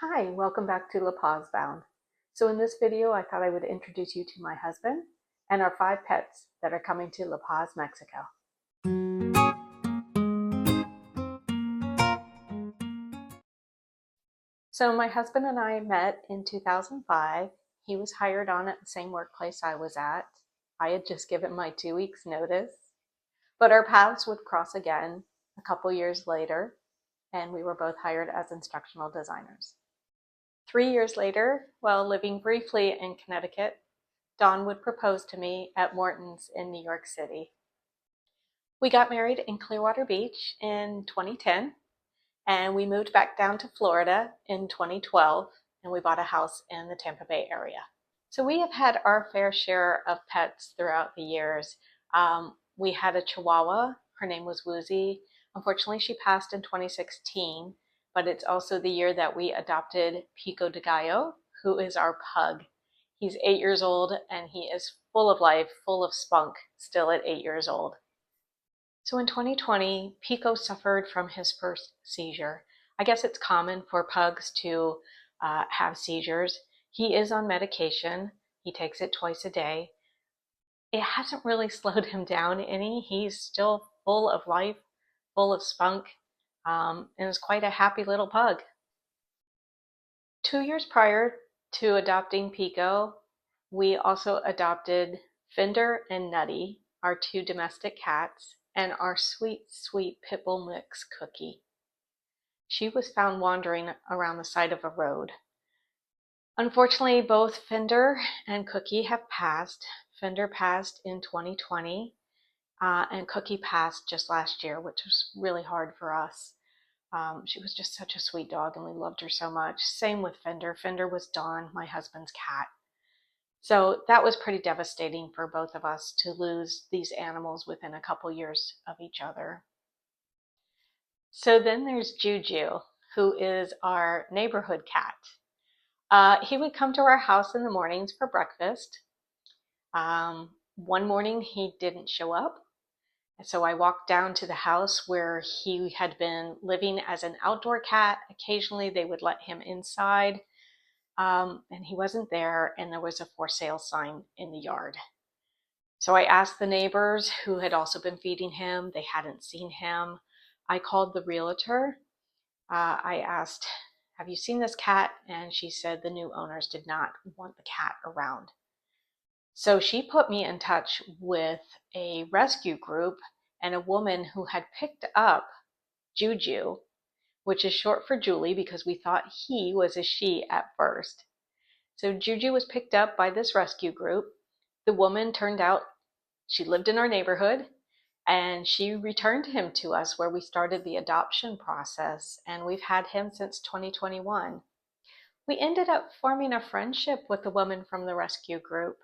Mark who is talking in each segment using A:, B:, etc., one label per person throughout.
A: Hi, welcome back to La Paz Bound. So in this video, I thought I would introduce you to my husband and our 5 pets that are coming to La Paz, Mexico. So my husband and I met in 2005. He was hired on at the same workplace I was at. I had just given my 2 weeks notice, but our paths would cross again a couple years later, and we were both hired as instructional designers. 3 years later, while living briefly in Connecticut, Don would propose to me at Morton's in New York City. We got married in Clearwater Beach in 2010, and we moved back down to Florida in 2012, and we bought a house in the Tampa Bay area. So we have had our fair share of pets throughout the years. We had a Chihuahua. Her name was Woozy. Unfortunately, she passed in 2016, but it's also the year that we adopted Pico de Gallo, who is our pug. He's 8 years old, and he is full of life, full of spunk, still at 8 years old. So in 2020, Pico suffered from his first seizure. I guess it's common for pugs to have seizures. He is on medication. He takes it twice a day. It hasn't really slowed him down any. He's still full of life, full of spunk, and is quite a happy little pug. 2 years prior to adopting Pico, we also adopted Fender and Nutty, our 2 domestic cats, and our sweet, sweet pit bull mix Cookie. She was found wandering around the side of a road. Unfortunately, both Fender and Cookie have passed. Fender passed in 2020, and Cookie passed just last year, which was really hard for us. She was just such a sweet dog, and we loved her so much. Same with Fender. Fender was Dawn, my husband's cat. So that was pretty devastating for both of us to lose these animals within a couple years of each other. So then there's Juju, who is our neighborhood cat. He would come to our house in the mornings for breakfast. One morning he didn't show up. So I walked down to the house where he had been living as an outdoor cat. Occasionally they would let him inside, and he wasn't there, and there was a for sale sign in the yard. So I asked the neighbors who had also been feeding him. They hadn't seen him. I called the realtor. I asked, have you seen this cat? And she said the new owners did not want the cat around. So she put me in touch with a rescue group and a woman who had picked up Juju, which is short for Julie because we thought he was a she at first. So Juju was picked up by this rescue group. The woman turned out she lived in our neighborhood, and she returned him to us where we started the adoption process, and we've had him since 2021. We ended up forming a friendship with the woman from the rescue group.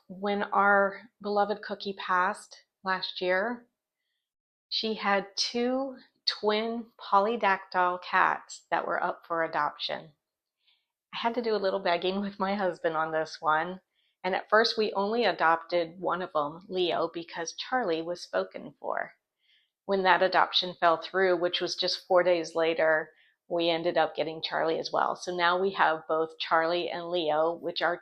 A: When our beloved Cookie passed last year, she had 2 twin polydactyl cats that were up for adoption. I had to do a little begging with my husband on this one. And at first we only adopted one of them, Leo, because Charlie was spoken for. When that adoption fell through, which was just 4 days later, we ended up getting Charlie as well. So now we have both Charlie and Leo, which are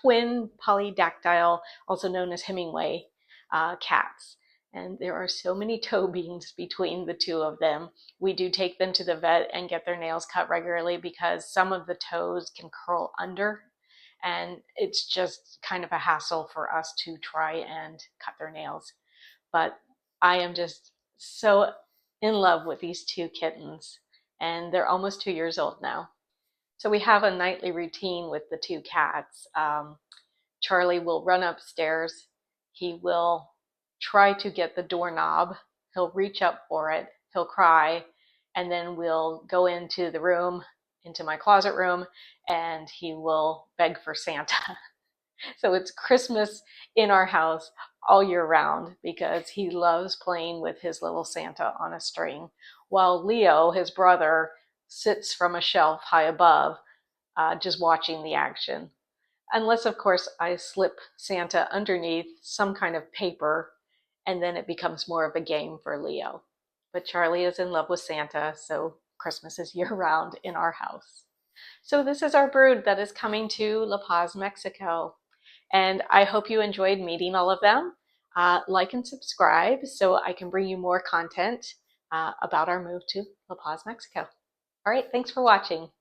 A: twin polydactyl, also known as Hemingway cats. And there are so many toe beans between the 2 of them. We do take them to the vet and get their nails cut regularly because some of the toes can curl under, and it's just kind of a hassle for us to try and cut their nails. But I am just so in love with these 2 kittens, and they're almost 2 years old now. So we have a nightly routine with the 2 cats. Charlie will run upstairs. He will try to get the doorknob. He'll reach up for it. He'll cry, and then we'll go into the room, into my closet room, and he will beg for Santa. So it's Christmas in our house all year round because he loves playing with his little Santa on a string, while Leo, his brother, sits from a shelf high above, just watching the action. Unless, of course, I slip Santa underneath some kind of paper, and then it becomes more of a game for Leo. But Charlie is in love with Santa, so Christmas is year-round in our house. So this is our brood that is coming to La Paz, Mexico. And I hope you enjoyed meeting all of them. Like and subscribe so I can bring you more content about our move to La Paz, Mexico. All right, thanks for watching.